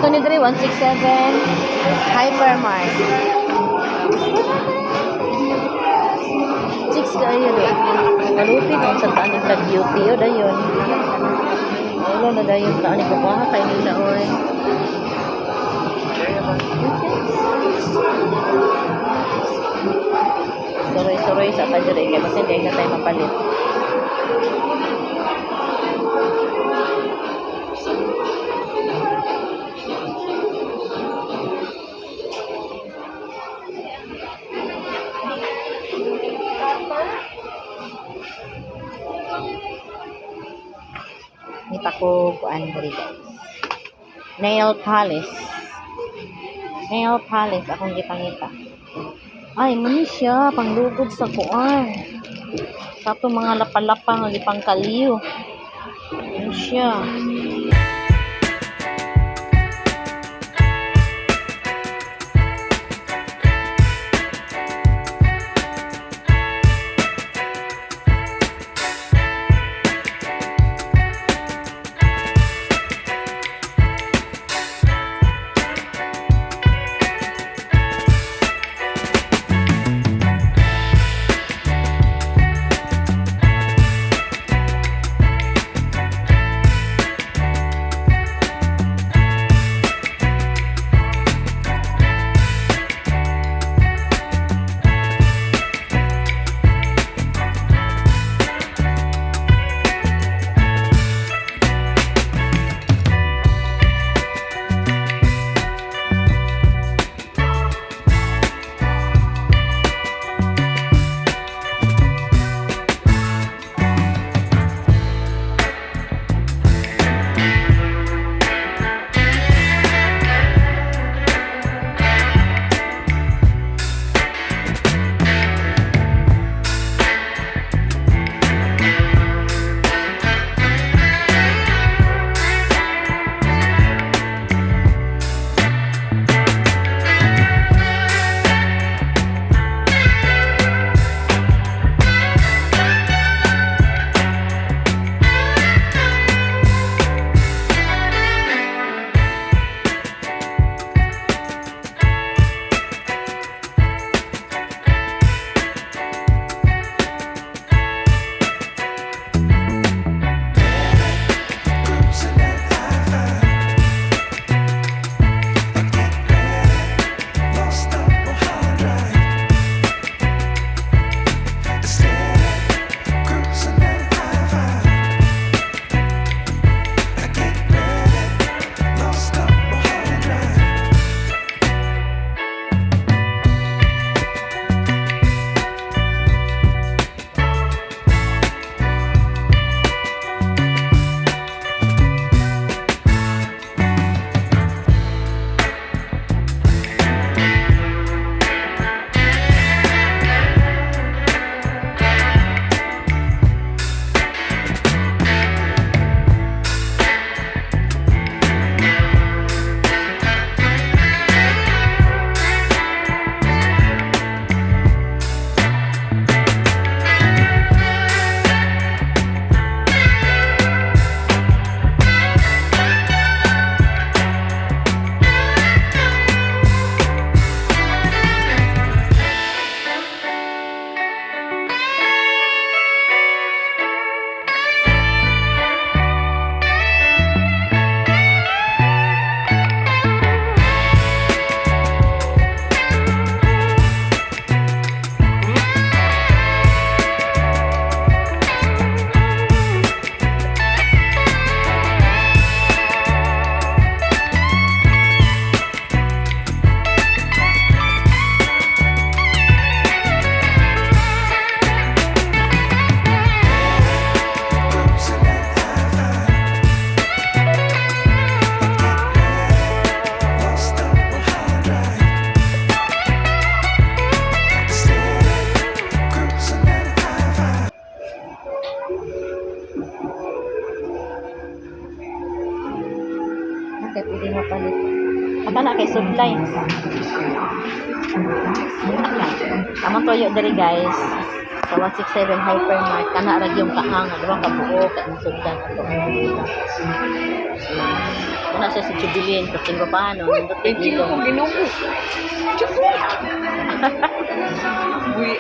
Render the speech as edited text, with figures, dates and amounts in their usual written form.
Ato ni Dre 167 Hypermart. 6 kayo do. Malupit ang sa taan ng beauty o dayon. Wala na dayon taan ni kuha kay nila oy. Suroy-suroy sa padre kay basta hindi na tayo mapalit. Nita ko Andre guys. Nail polish. Nail polish akong gipangita. Ay, muni siya panglugod sa kuan. Sa to mga lapalapa nga gipangkaliw. Muni siya. kay pwede mapalit. Aka na kay sudlay. Amang toyo diri guys. Sa 167 Hypermart kana ra yung kahang, diba kabuo kay sudlan ato. na siya si Jubilin. Kasi ba paano? Nandot Hindi ko ilong. ginugo. Uy,